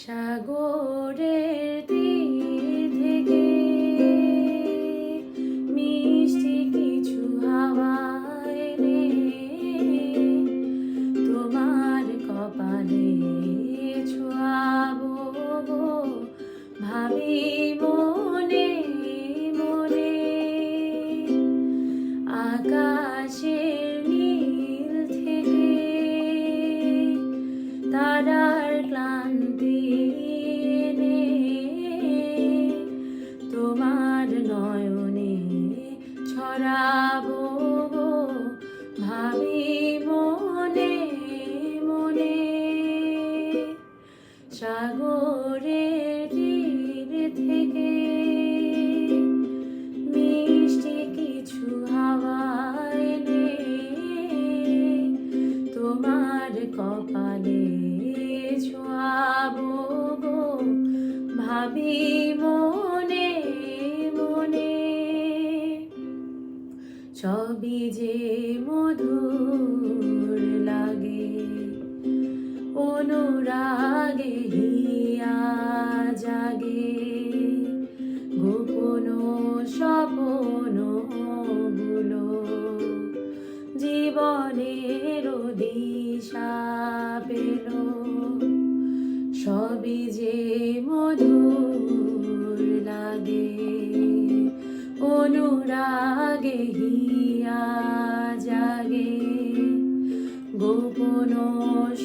সাগরের তীর থেকে মিষ্টি কিছু হাওয়া এনে তোমার কপালে ছোঁয়াবো গো, ভাবি মনে মনে। আকাশের নীল থেকে তারার ক্লান্তি এনে তোমার নয়নে ছড়াবো গো, ভাবি মনে মনে। সাগরের তীর থেকে মিষ্টি কিছু হাওয়া এনে তোমার কপালে ছোঁয়াবো গো, ভাবি মনে মনে। সবই যে মধুর লাগে, অনুরাগে হিয়া জাগে, গোপন স্বপ্ন গুলো জীবনের দিশা পেল। সবই যে মধুর লাগে, অনুরাগে হিয়া জাগে, গোপন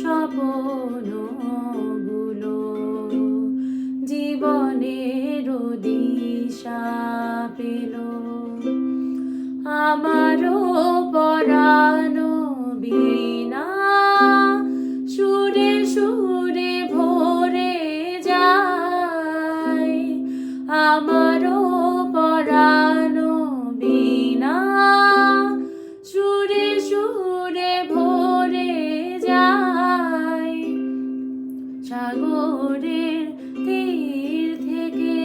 স্বপ্ন গুলো জীবনের দিশা পেল। আমারও পরানো বীণা সুরে সুরে ভরে যায়, আমারও পরানো বীণা সুরে সুরে ভরে যায়। সাগরের তীর থেকে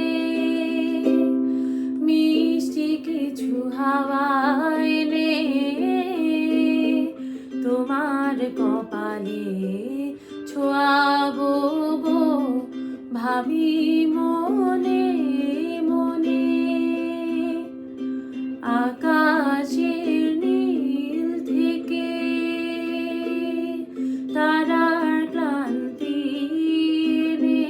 মিষ্টি কিছু হাওয়া এনে তোমার কপালে ছোঁয়াবো গো, ভাবি মনে মনে। আকাশের নীল থেকে তারার ক্লান্তি এনে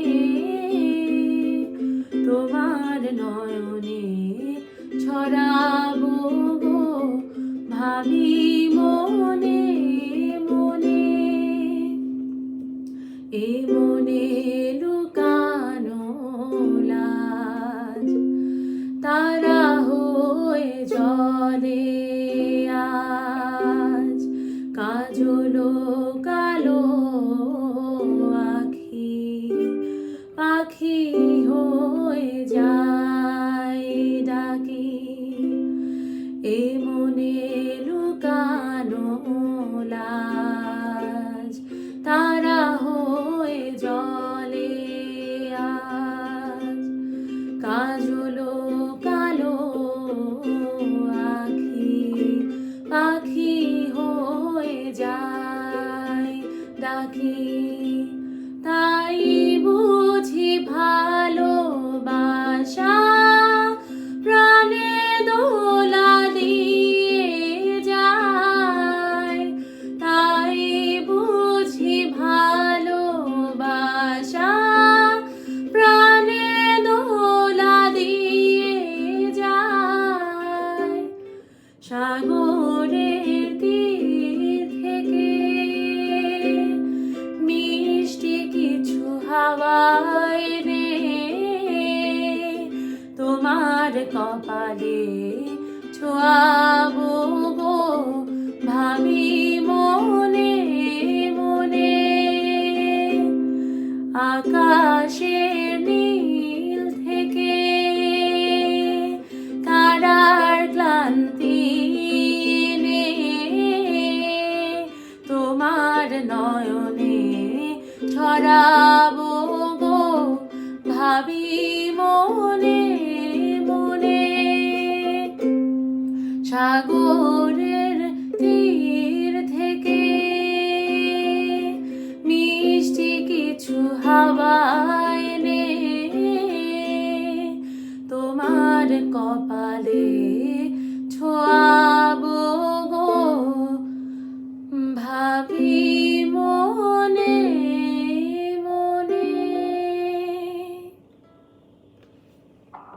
তোমার নয়নে ছড়াবো গো, ভাবি মনে মনে। এ মনে লুকানো লাজ তারা হয়ে জলে আজ, কাজল কালো আখি পাখি হয়ে যায় ডাকি। এ মনে লুকানো লাজ তারা হয়ে জলে আজ, কাজল কালো আখি পাখি হয়ে যায় ডাকি। তাই বুঝি ভালোবাসা প্রাণে দোলা দিয়ে যায়, তাই বুঝি ভালোবাসা প্রাণে দোলা দিয়ে যায়। সাগরের তীর থেকে মিষ্টি কিছু হাওয়া এনে তোমার কপালে ছোঁয়াবো গো, ভাবি মনে মনে। আকাশের নীল থেকে তারার ক্লান্তি এনে তোমার নয়নে ছড়াবো গো, ভাবি মনে মনে। সাগরের তীর থেকে মিষ্টি কিছু হাওয়া কপালে ছোঁয়াবো